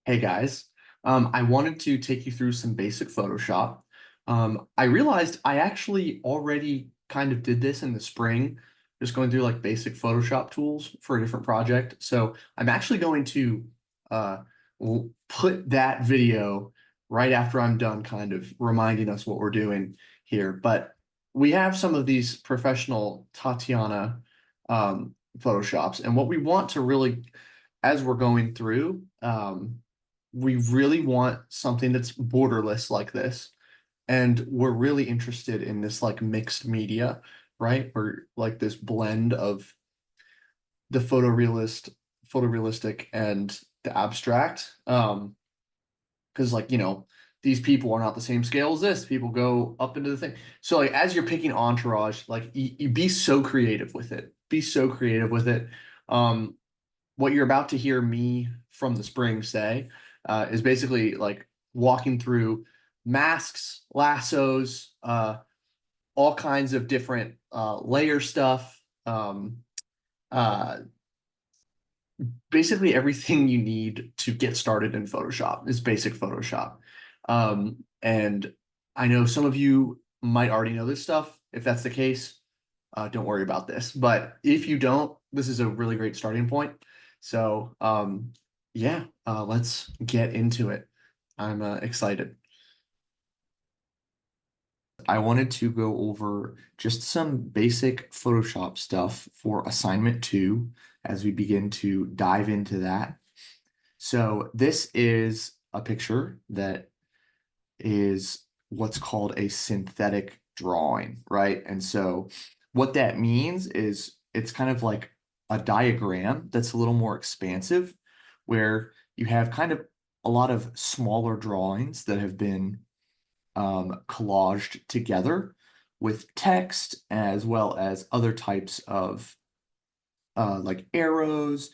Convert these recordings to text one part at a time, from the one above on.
Hey guys, I wanted to take you through some basic Photoshop. I realized I actually already kind of did this in the spring, just going through like basic Photoshop tools for a different project. So I'm actually going to uh, put that video right after I'm done, kind of reminding us what we're doing here. But we have some of these professional Tatiana Photoshops, and what we want to really, as we're going through, we really want something that's borderless like this. And we're really interested in this like mixed media, right? Or like this blend of the photorealistic and the abstract. Because like, these people are not the same scale as this. People go up into the thing. So like as you're picking entourage, like you be so creative with it. Be so creative with it. Um, what you're about to hear me from the spring say is basically like walking through masks, lassos, all kinds of different layer stuff. Uh, Basically, everything you need to get started in Photoshop is basic Photoshop. And I know some of you might already know this stuff. If that's the case, don't worry about this. But if you don't, this is a really great starting point. So, yeah, let's get into it. I'm excited. I wanted to go over just some basic Photoshop stuff for assignment two as we begin to dive into that. So, this is a picture that is what's called a synthetic drawing, right? And so what that means is it's kind of like a diagram that's a little more expansive, where you have kind of a lot of smaller drawings that have been collaged together with text as well as other types of like arrows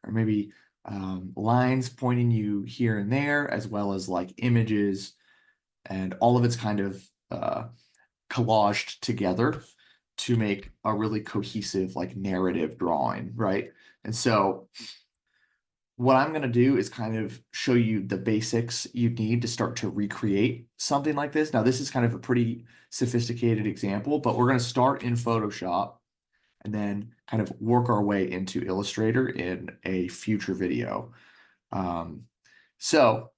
or maybe lines pointing you here and there, as well as like images, and all of it's kind of collaged together to make a really cohesive like narrative drawing, right? And so what I'm going to do is kind of show you the basics you need to start to recreate something like this. Now, this is kind of a pretty sophisticated example, but we're going to start in Photoshop and then kind of work our way into Illustrator in a future video. Um, so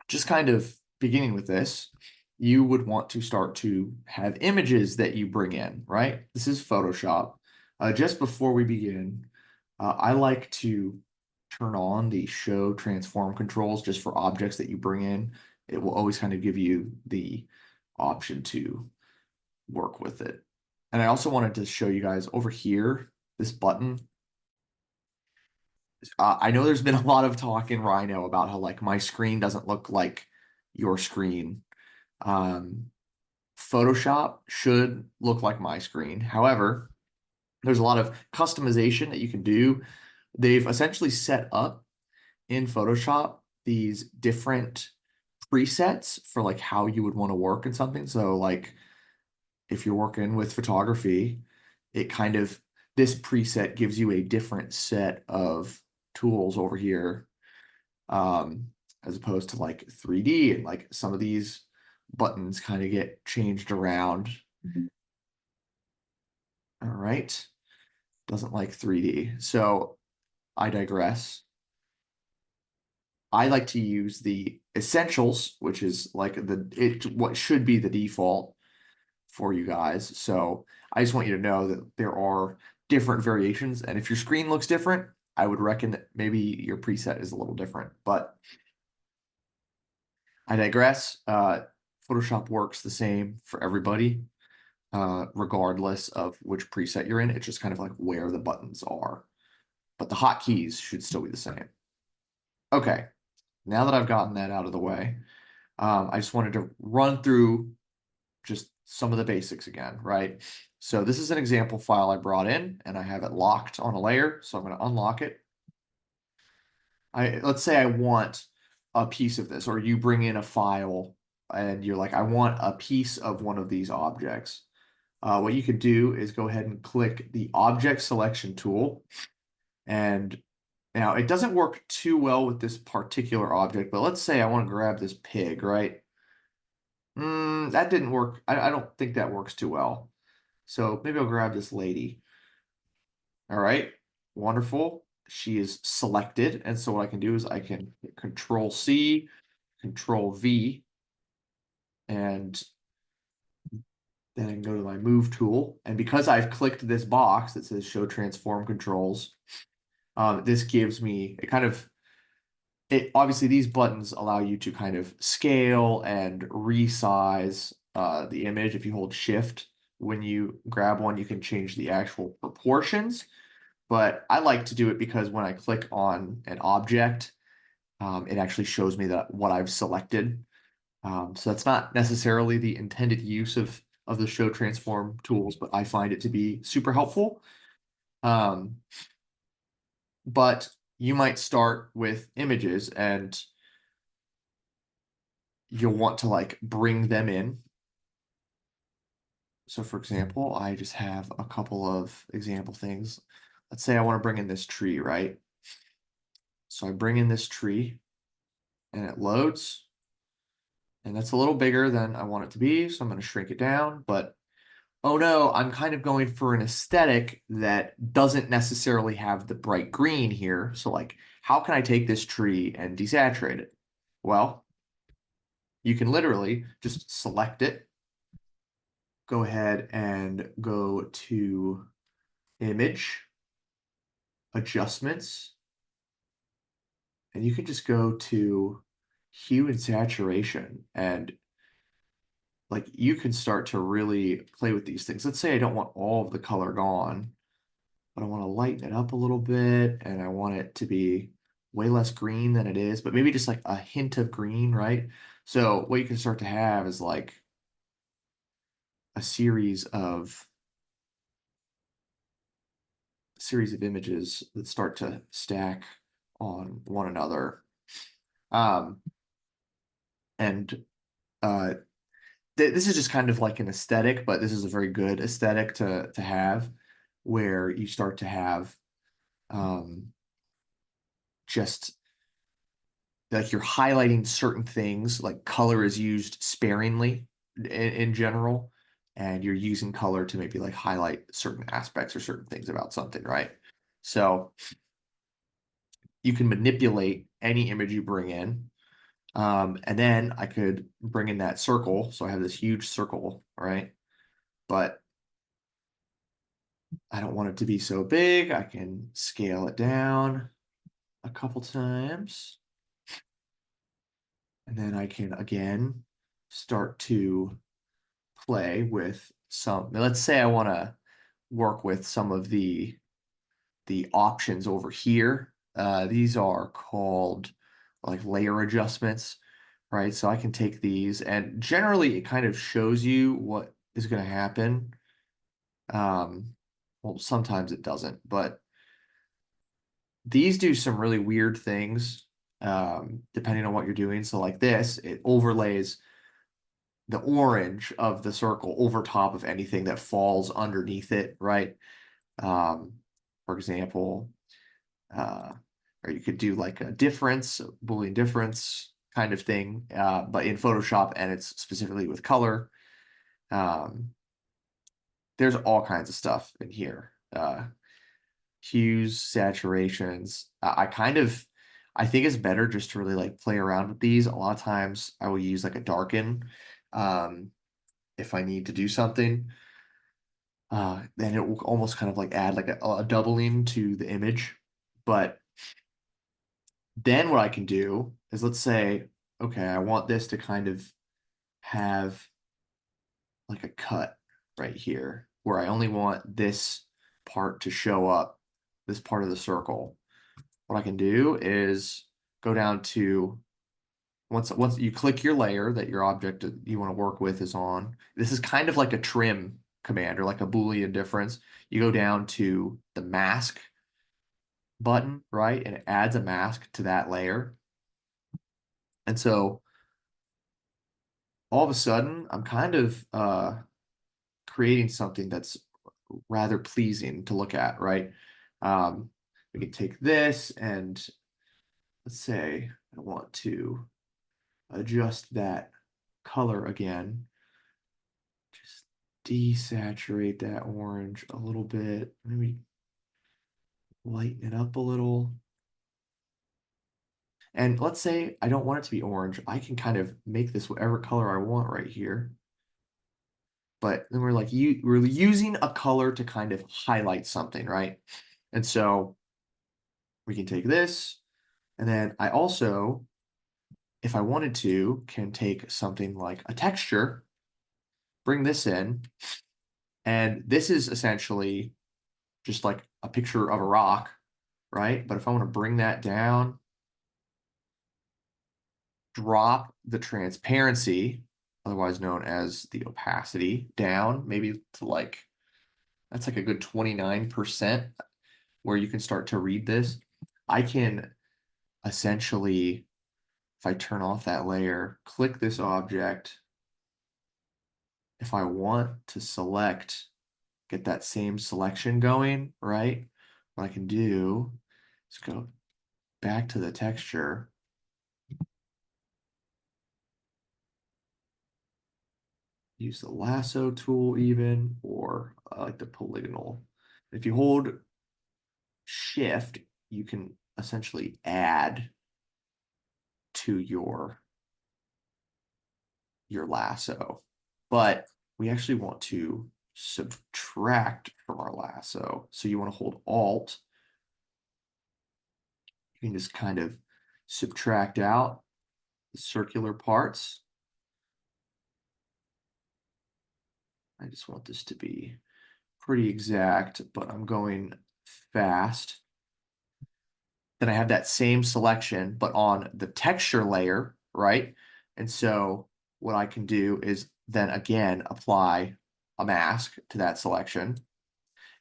just kind of beginning with this, you would want to start to have images that you bring in, right? This is Photoshop. Just before we begin, I like to turn on the show transform controls just for objects that you bring in. It will always kind of give you the option to work with it. And I also wanted to show you guys over here, this button. I know there's been a lot of talk in Rhino about how like my screen doesn't look like your screen. Um, Photoshop should look like my screen. However, there's a lot of customization that you can do. They've essentially set up in Photoshop these different presets for like how you would want to work in something. So like if you're working with photography, it kind of this preset gives you a different set of tools over here, um, as opposed to like 3D, and like some of these buttons kind of get changed around. All right. Doesn't like 3D. So I digress. I like to use the essentials, which is like what should be the default for you guys. So I just want you to know that there are different variations, and if your screen looks different, I would reckon that maybe your preset is a little different, but I digress. Photoshop works the same for everybody, regardless of which preset you're in. It's just kind of like where the buttons are, but the hotkeys should still be the same. Okay, now that I've gotten that out of the way, I just wanted to run through just some of the basics again, right? So this is an example file I brought in and I have it locked on a layer. So I'm going to unlock it. Let's say I want a piece of this, or you bring in a file and you're like, I want a piece of one of these objects. What you could do is go ahead and click the object selection tool, and Now, it doesn't work too well with this particular object, but let's say I want to grab this pig, right? That didn't work. I don't think that works too well. So maybe I'll grab this lady. All right, wonderful. She is selected. And so what I can do is I can hit Control C, Control V, and then I can go to my move tool. And because I've clicked this box that says show transform controls, this gives me it obviously these buttons allow you to kind of scale and resize the image. If you hold shift when you grab one, you can change the actual proportions. But I like to do it because when I click on an object, it actually shows me that what I've selected. So that's not necessarily the intended use of the show transform tools, but I find it to be super helpful. Um, but you might start with images and you'll want to like bring them in. So for example, I just have a couple of example things. Let's say I want to bring in this tree, right? So I bring in this tree and it loads. And that's a little bigger than I want it to be, so I'm going to shrink it down. But oh no, I'm kind of going for an aesthetic that doesn't necessarily have the bright green here. So like, how can I take this tree and desaturate it? Well, you can literally just select it, go ahead and go to Image, Adjustments, and you can just go to Hue and Saturation, and like you can start to really play with these things. Let's say I don't want all of the color gone, but I want to lighten it up a little bit and I want it to be way less green than it is, but maybe just like a hint of green, right? So what you can start to have is like a series of images that start to stack on one another. Um, and this is just kind of like an aesthetic, but this is a very good aesthetic to have where you start to have um, just like you're highlighting certain things, like color is used sparingly in general, and you're using color to maybe like highlight certain aspects or certain things about something, right? So you can manipulate any image you bring in. And then I could bring in that circle. So I have this huge circle, right? But I don't want it to be so big. I can scale it down a couple times. And then I can again start to play with some. Let's say I want to work with some of the options over here. These are called like layer adjustments, right? So I can take these and generally it kind of shows you what is going to happen. Um, well, sometimes it doesn't, but these do some really weird things depending on what you're doing. So like this, it overlays the orange of the circle over top of anything that falls underneath it, right? Um, for example, uh, or you could do like a difference, a Boolean difference kind of thing, but in Photoshop and it's specifically with color. Um, there's all kinds of stuff in here. Hues, saturations. I think it's better just to really like play around with these. A lot of times I will use like a darken um, if I need to do something. Then it will almost kind of like add like a doubling to the image. But then what I can do is let's say, okay, I want this to kind of have like a cut right here where I only want this part to show up, this part of the circle. What I can do is go down to once you click your layer that your object that you want to work with is on. This is kind of like a trim command or like a Boolean difference. You go down to the mask button, right? And it adds a mask to that layer. And so all of a sudden, I'm kind of creating something that's rather pleasing to look at, right? Um, we can take this and let's say I want to adjust that color again. Just desaturate that orange a little bit. Maybe lighten it up a little. And let's say I don't want it to be orange. I can kind of make this whatever color I want right here. But then we're like, we're using a color to kind of highlight something, right? And so we can take this, and then I also, if I wanted to, can take something like a texture, bring this in, and this is essentially just like a picture of a rock, right? But if I want to bring that down, drop the transparency, otherwise known as the opacity, down, maybe to like, that's like a good 29%, where you can start to read this. I can essentially, if I turn off that layer, click this object. If I want to select, get that same selection going, right? What I can do is go back to the texture. Use the lasso tool even, or like the polygonal. If you hold shift, you can essentially add to your lasso. But we actually want to subtract from our lasso. So you want to hold Alt. You can just kind of subtract out the circular parts. I just want this to be pretty exact, but I'm going fast. Then I have that same selection, but on the texture layer, right? And so what I can do is then again apply a mask to that selection.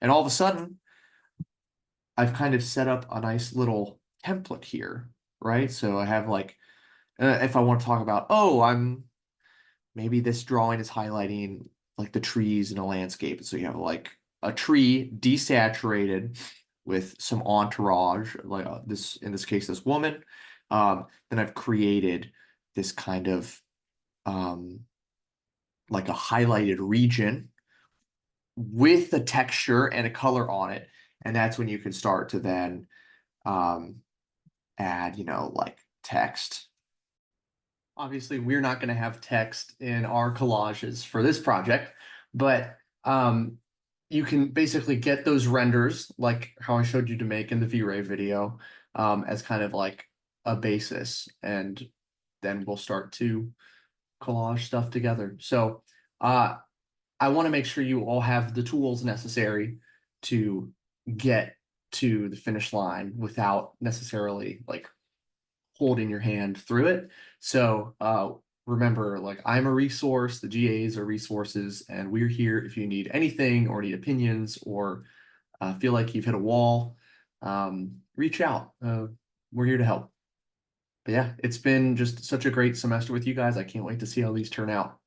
And all of a sudden, I've kind of set up a nice little template here, right? So I have like, if I want to talk about, oh, maybe this drawing is highlighting like the trees in a landscape. So you have like a tree desaturated with some entourage, like this, in this case, this woman. Then I've created this kind of like a highlighted region with a texture and a color on it. And that's when you can start to then add, like text. Obviously, we're not going to have text in our collages for this project, but you can basically get those renders like how I showed you to make in the V-Ray video as kind of like a basis, and then we'll start to collage stuff together. So I want to make sure you all have the tools necessary to get to the finish line without necessarily like holding your hand through it. So remember, like I'm a resource, the GAs are resources, and we're here if you need anything or need opinions or feel like you've hit a wall, reach out. We're here to help. But yeah, it's been just such a great semester with you guys. I can't wait to see how these turn out.